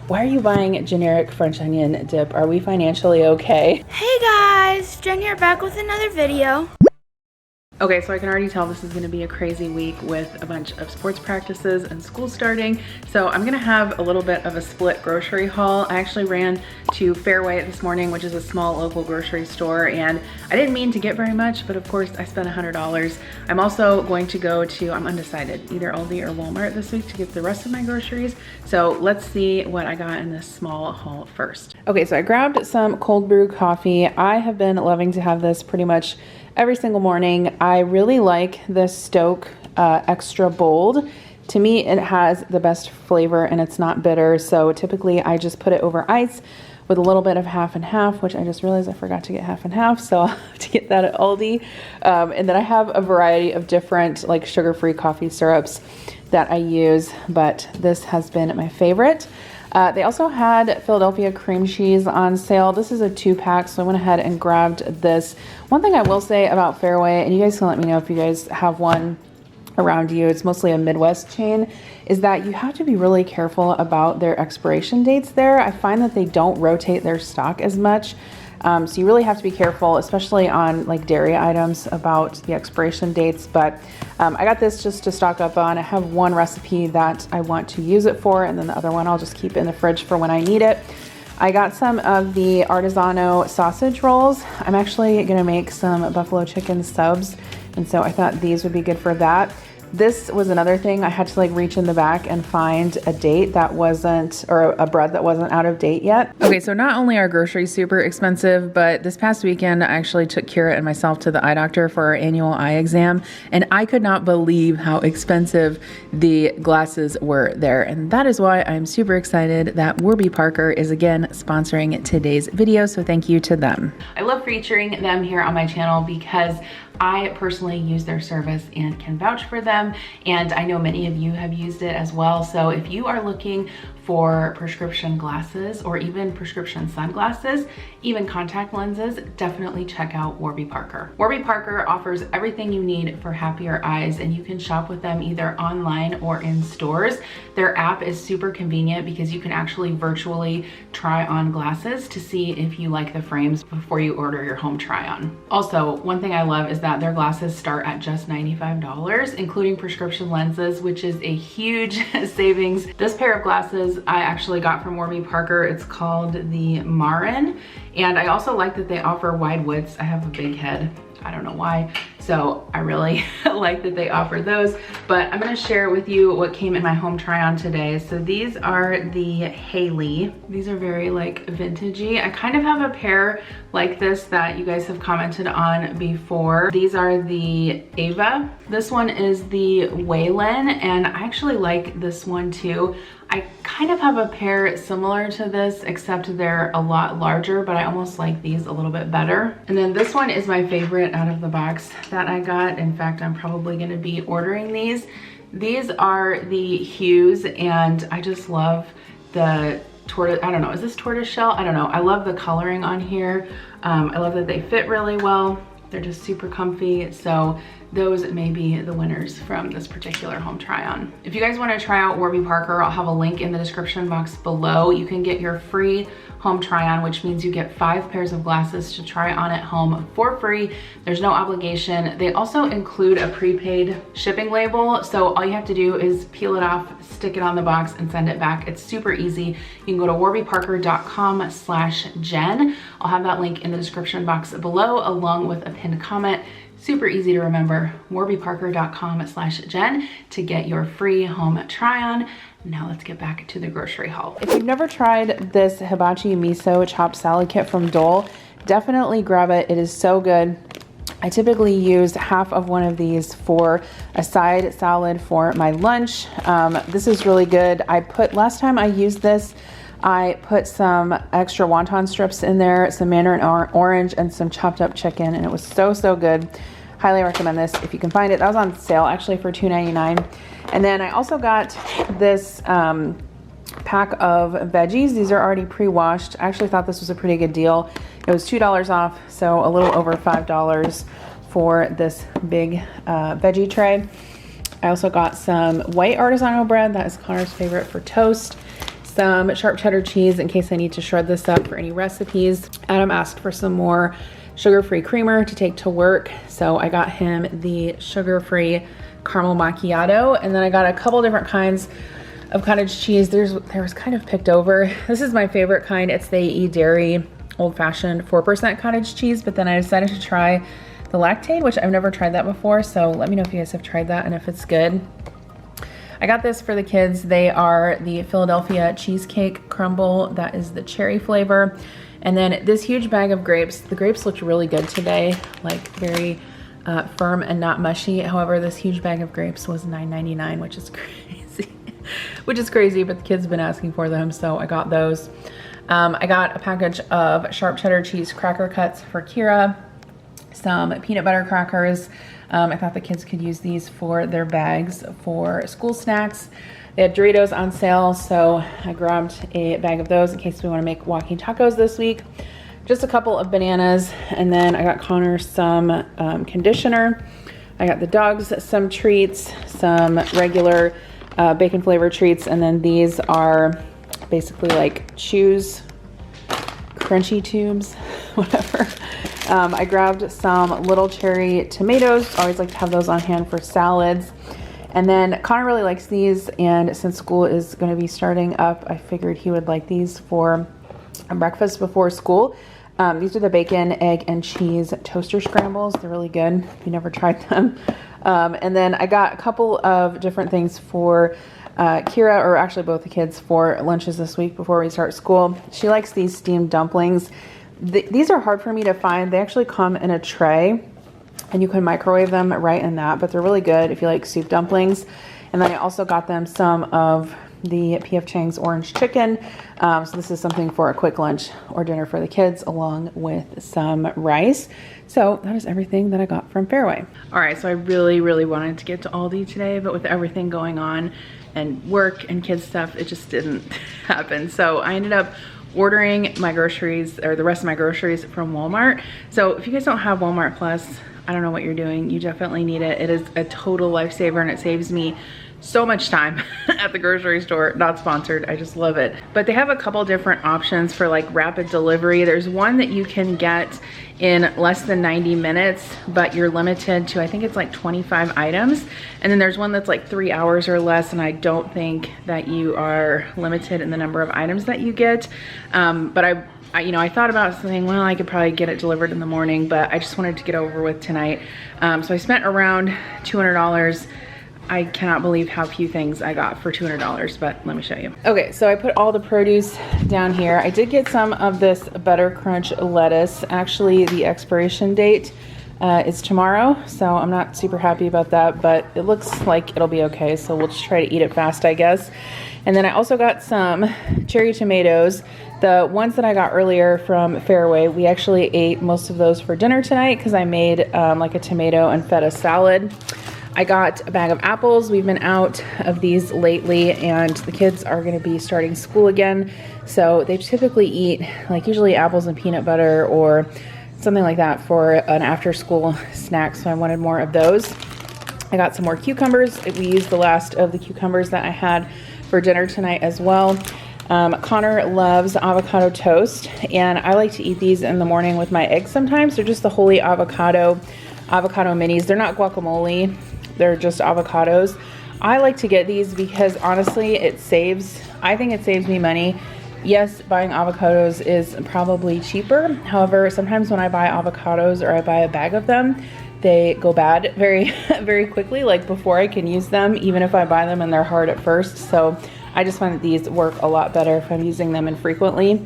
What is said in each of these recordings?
Why are you buying generic French onion dip? Are we financially okay? Hey guys, Jen here back with another video. Okay, so I can already tell this is gonna be a crazy week with a bunch of sports practices and school starting. So I'm gonna have a little bit of a split grocery haul. I actually ran to Fairway this morning, which is a small local grocery store, and I didn't mean to get very much, but of course I spent $100. I'm also going to go to, I'm undecided, either Aldi or Walmart this week to get the rest of my groceries. So let's see what I got in this small haul first. Okay, so I grabbed some cold brew coffee. I have been loving to have this pretty much every single morning. I really like this Stoke Extra Bold. To me, it has the best flavor and it's not bitter. So typically I just put it over ice with a little bit of half and half, which I just realized I forgot to get half and half. So I'll have to get that at Aldi. And then I have a variety of different like sugar-free coffee syrups that I use, but this has been my favorite. They also had Philadelphia cream cheese on sale. This is a 2-pack, so I went ahead and grabbed this. One thing I will say about Fairway, and you guys can let me know if you guys have one around you, it's mostly a Midwest chain, is that you have to be really careful about their expiration dates there. I find that they don't rotate their stock as much. So you really have to be careful, especially on like dairy items, about the expiration dates. But I got this just to stock up on. I have one recipe that I want to use it for, and then the other one I'll just keep in the fridge for when I need it. I got some of the Artisano sausage rolls. I'm actually gonna make some buffalo chicken subs, and so I thought these would be good for that. This was another thing. I had to like reach in the back and find a date that wasn't, or a bread that wasn't out of date yet. Okay, so not only are groceries super expensive, but this past weekend I actually took Kira and myself to the eye doctor for our annual eye exam, and I could not believe how expensive the glasses were there. And that is why I'm super excited that Warby Parker is again sponsoring today's video, so thank you to them. I love featuring them here on my channel because I personally use their service and can vouch for them, and I know many of you have used it as well. So if you are looking for prescription glasses or even prescription sunglasses, even contact lenses, definitely check out Warby Parker. Warby Parker offers everything you need for happier eyes, and you can shop with them either online or in stores. Their app is super convenient because you can actually virtually try on glasses to see if you like the frames before you order your home try on. Also, one thing I love is that their glasses start at just $95, including prescription lenses, which is a huge savings. This pair of glasses I actually got from Warby Parker. It's called the Marin, and I also like that they offer wide widths. I have a big head, I don't know why, so I really like that they offer those. But I'm gonna share with you what came in my home try on today. So these are the Haley. These are very like vintagey. I kind of have a pair like this that you guys have commented on before. These are the Ava. This one is the Waylon, and I actually like this one too. I kind of have a pair similar to this, except they're a lot larger, but I almost like these a little bit better. And then this one is my favorite out of the box that I got. In fact, I'm probably gonna be ordering these. These are the hues, and I just love the tortoise, I don't know, is this tortoise shell? I don't know. I love the coloring on here. I love that they fit really well. They're just super comfy. So those may be the winners from this particular home try on. If you guys want to try out Warby Parker, I'll have a link in the description box below. You can get your free home try on, which means you get 5 pairs of glasses to try on at home for free. There's no obligation. They also include a prepaid shipping label, so all you have to do is peel it off, stick it on the box, and send it back. It's super easy. You can go to warbyparker.com/Jen. I'll have that link in the description box below, along with a pinned comment. Super easy to remember, warbyparker.com/Jen to get your free home try on. Now let's get back to the grocery haul. If you've never tried this hibachi miso chopped salad kit from Dole, definitely grab it. It is so good. I typically use half of one of these for a side salad for my lunch. This is really good. Last time I used this, I put some extra wonton strips in there, some mandarin orange, and some chopped up chicken, and it was so, so good. Highly recommend this if you can find it. That was on sale actually for $2.99. And then I also got this pack of veggies. These are already pre-washed. I actually thought this was a pretty good deal. It was $2 off, so a little over $5 for this big veggie tray. I also got some white artisanal bread. That is Connor's favorite for toast. some sharp cheddar cheese in case I need to shred this up for any recipes. Adam asked for some more sugar-free creamer to take to work, so I got him the sugar-free caramel macchiato. And then I got a couple different kinds of cottage cheese. There was kind of picked over. This is my favorite kind. It's the dairy old-fashioned 4% cottage cheese, but then I decided to try the lactate, which I've never tried that before, so let me know if you guys have tried that and if it's good. I got this for the kids. They are the Philadelphia cheesecake crumble. That is the cherry flavor. And then this huge bag of grapes. The grapes looked really good today, like very firm and not mushy. However, this huge bag of grapes was $9.99, which is crazy. Which is crazy, but the kids have been asking for them, so I got those. I got a package of sharp cheddar cheese cracker cuts for Kira, some peanut butter crackers. I thought the kids could use these for their bags for school snacks. They had Doritos on sale, so I grabbed a bag of those in case we want to make walking tacos this week. Just a couple of bananas, and then I got Connor some conditioner. I got the dogs some treats, some regular bacon flavored treats, and then these are basically like chews, crunchy tubes, whatever. I grabbed some little cherry tomatoes. Always like to have those on hand for salads. And then Connor really likes these, and since school is going to be starting up, I figured he would like these for breakfast before school. These are the bacon, egg, and cheese toaster scrambles. They're really good if you never tried them. And then I got a couple of different things for Kira, or actually both the kids, for lunches this week before we start school. She likes these steamed dumplings. These are hard for me to find. They actually come in a tray, and you can microwave them right in that, but they're really good if you like soup dumplings. And then I also got them some of the P.F. Chang's orange chicken. So this is something for a quick lunch or dinner for the kids, along with some rice. So that is everything that I got from Fairway. All right, so I really wanted to get to Aldi today, but with everything going on and work and kids stuff, it just didn't happen. So I ended up ordering my groceries, or the rest of my groceries, from Walmart. So if you guys don't have Walmart Plus, I don't know what you're doing. You definitely need it. It is a total lifesaver, and it saves me so much time at the grocery store. Not sponsored, I just love it. But they have a couple different options for like rapid delivery. There's one that you can get in less than 90 minutes, but you're limited to, I think it's like 25 items. And then there's one that's like 3 hours or less, and I don't think that you are limited in the number of items that you get. But I thought about saying, well, I could probably get it delivered in the morning, but I just wanted to get over with tonight. So I spent around $200. I cannot believe how few things I got for $200, but let me show you. Okay, so I put all the produce down here. I did get some of this Butter Crunch lettuce. Actually, the expiration date is tomorrow, so I'm not super happy about that, but it looks like it'll be okay, so we'll just try to eat it fast, I guess. And then I also got some cherry tomatoes. The ones that I got earlier from Fairway, we actually ate most of those for dinner tonight because I made like a tomato and feta salad. I got a bag of apples. We've been out of these lately, and the kids are going to be starting school again. So they typically eat like usually apples and peanut butter or something like that for an after school snack. So I wanted more of those. I got some more cucumbers. We used the last of the cucumbers that I had for dinner tonight as well. Connor loves avocado toast, and I like to eat these in the morning with my eggs sometimes. They're just the wholly avocado minis. They're not guacamole. They're just avocados. I like to get these because honestly, I think it saves me money. Yes, buying avocados is probably cheaper. However, sometimes when I buy avocados or I buy a bag of them, they go bad very, very quickly, like before I can use them, even if I buy them and they're hard at first. So I just find that these work a lot better if I'm using them infrequently.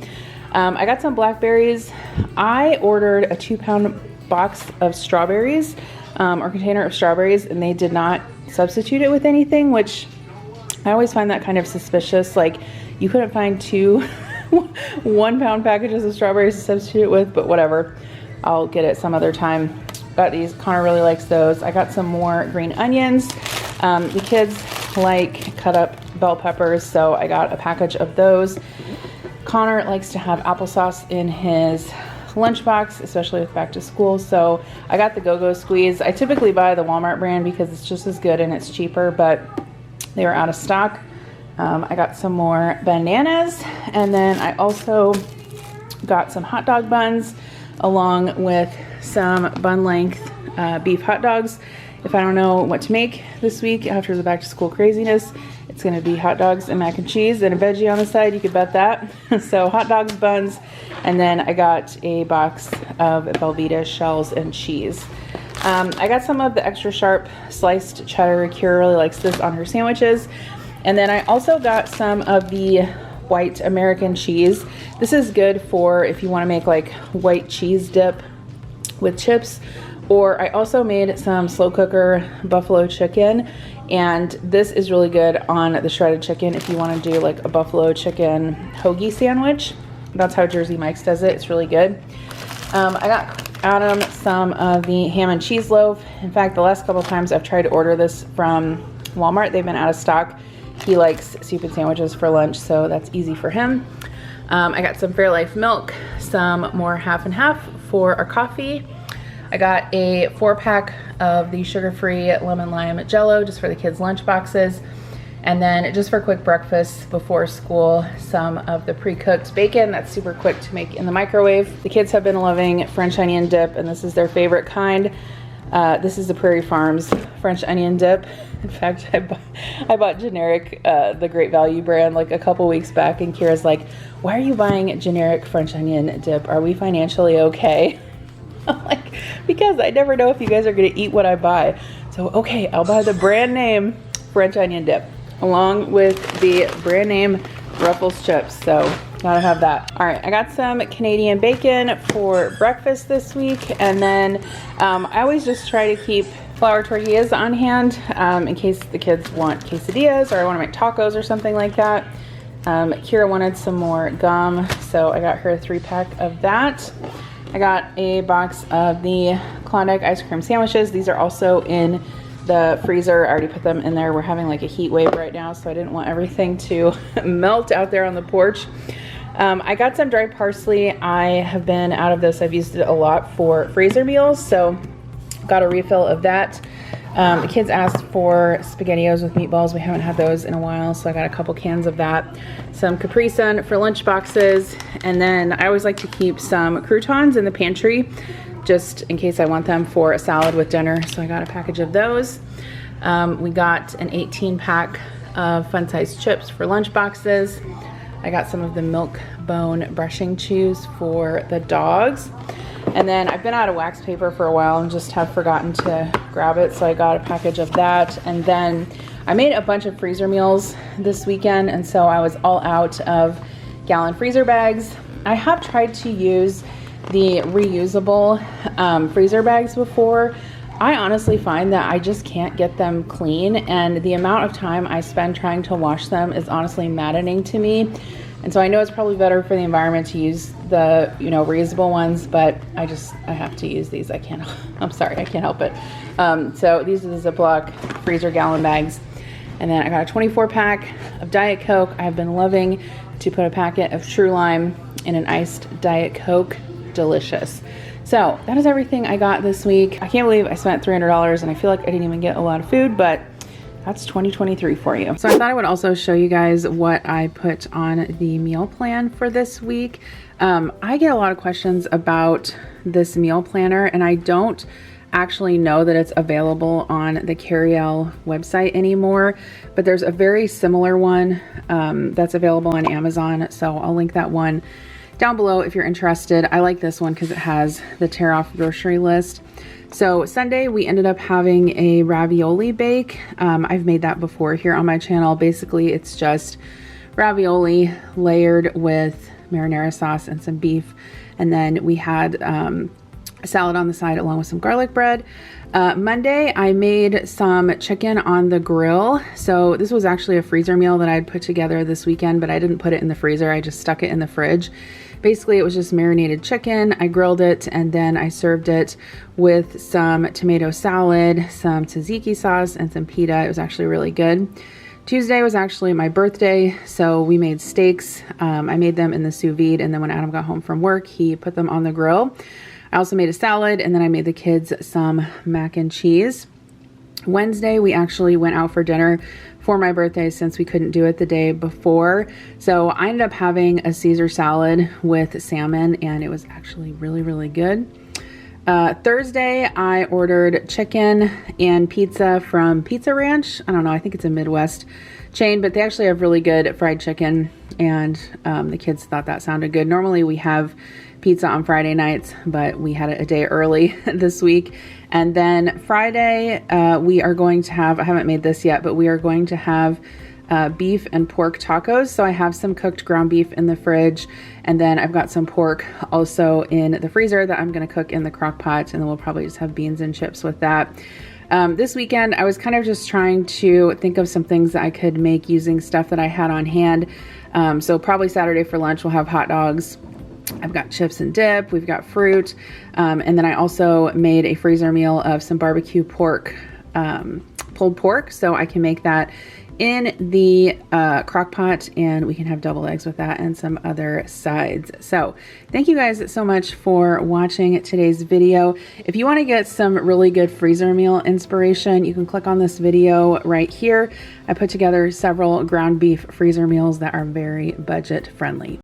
I got some blackberries. I ordered a 2-pound box of strawberries, or container of strawberries, and they did not substitute it with anything, which I always find that kind of suspicious. Like, you couldn't find 2 1-pound packages of strawberries to substitute it with, but whatever. I'll get it some other time. Got these. Connor really likes those. I got some more green onions. The kids like cut up bell peppers, so I got a package of those. Connor likes to have applesauce in his lunchbox, especially with back to school, so I got the Go-Go Squeeze. I typically buy the Walmart brand because it's just as good and it's cheaper, but they were out of stock. I got some more bananas, and then I also got some hot dog buns along with some bun length beef hot dogs. If I don't know what to make this week after the back to school craziness, it's gonna be hot dogs and mac and cheese and a veggie on the side, you could bet that. So hot dogs, buns, and then I got a box of Velveeta shells and cheese. I got some of the extra sharp sliced cheddar. Kira really likes this on her sandwiches. And then I also got some of the white American cheese. This is good for if you wanna make like white cheese dip with chips. Or I also made some slow cooker buffalo chicken, and this is really good on the shredded chicken if you want to do like a buffalo chicken hoagie sandwich. That's how Jersey Mike's does it. It's really good. I got Adam some of the ham and cheese loaf. In fact, the last couple times I've tried to order this from Walmart, they've been out of stock. He likes soup and sandwiches for lunch, so that's easy for him. I got some Fairlife milk, some more half and half for our coffee. I got a 4-pack of the sugar-free lemon lime jello just for the kids' lunch boxes. And then just for quick breakfast before school, some of the pre-cooked bacon. That's super quick to make in the microwave. The kids have been loving French onion dip, and this is their favorite kind. This is the Prairie Farms French onion dip. In fact, I bought generic, the Great Value brand, like a couple weeks back, and Kira's like, why are you buying generic French onion dip? Are we financially okay? I'm like, because I never know if you guys are gonna eat what I buy. So, okay, I'll buy the brand name French onion dip along with the brand name Ruffles chips. So, gotta have that. All right, I got some Canadian bacon for breakfast this week. And then I always just try to keep flour tortillas on hand in case the kids want quesadillas or I wanna make tacos or something like that. Kira wanted some more gum, so I got her a 3-pack of that. I got a box of the Klondike ice cream sandwiches. These are also in the freezer. I already put them in there. We're having like a heat wave right now, so I didn't want everything to melt out there on the porch. I got some dried parsley. I have been out of this. I've used it a lot for freezer meals, so got a refill of that. The kids asked for SpaghettiOs with meatballs. We haven't had those in a while, so I got a couple cans of that. Some Capri Sun for lunch boxes, and then I always like to keep some croutons in the pantry just in case I want them for a salad with dinner, so I got a package of those. We got an 18-pack of fun-sized chips for lunch boxes. I got some of the Milk Bone brushing chews for the dogs. And then I've been out of wax paper for a while and just have forgotten to grab it, so I got a package of that. And then I made a bunch of freezer meals this weekend, and so I was all out of gallon freezer bags. I have tried to use the reusable freezer bags before. I honestly find that I just can't get them clean, and the amount of time I spend trying to wash them is honestly maddening to me. And so I know it's probably better for the environment to use the, reusable ones, but I have to use these. I'm sorry, I can't help it. So these are the Ziploc freezer gallon bags. And then I got a 24-pack of Diet Coke. I've been loving to put a packet of True Lime in an iced Diet Coke. Delicious. So that is everything I got this week. I can't believe I spent $300 and I feel like I didn't even get a lot of food, but that's 2023 for you. So I thought I would also show you guys what I put on the meal plan for this week. I get a lot of questions about this meal planner, and I don't actually know that it's available on the Carryell website anymore, but there's a very similar one that's available on Amazon. So I'll link that one down below if you're interested. I like this one because it has the tear off grocery list. So Sunday we ended up having a ravioli bake. I've made that before here on my channel. Basically it's just ravioli layered with marinara sauce and some beef. And then we had a salad on the side along with some garlic bread. Monday I made some chicken on the grill. So this was actually a freezer meal that I'd put together this weekend, but I didn't put it in the freezer. I just stuck it in the fridge. Basically, it was just marinated chicken. I grilled it and then I served it with some tomato salad, some tzatziki sauce, and some pita. It was actually really good. Tuesday was actually my birthday, so we made steaks. I made them in the sous vide, and then when Adam got home from work, he put them on the grill. I also made a salad, and then I made the kids some mac and cheese. Wednesday, we actually went out for dinner for my birthday since we couldn't do it the day before. So I ended up having a Caesar salad with salmon, and it was actually really, really good. Thursday, I ordered chicken and pizza from Pizza Ranch. I don't know, I think it's a Midwest chain, but they actually have really good fried chicken, and the kids thought that sounded good. Normally we have pizza on Friday nights, but we had it a day early this week. And then Friday, we are going to have, I haven't made this yet, but we are going to have beef and pork tacos. So I have some cooked ground beef in the fridge, and then I've got some pork also in the freezer that I'm going to cook in the crock pot, and then we'll probably just have beans and chips with that. This weekend, I was kind of just trying to think of some things that I could make using stuff that I had on hand. So probably Saturday for lunch, we'll have hot dogs. I've got chips and dip, we've got fruit, and then I also made a freezer meal of some barbecue pork, pulled pork, so I can make that in the crock pot, and we can have double eggs with that and some other sides. So thank you guys so much for watching today's video. If you want to get some really good freezer meal inspiration, you can click on this video right here. I put together several ground beef freezer meals that are very budget friendly.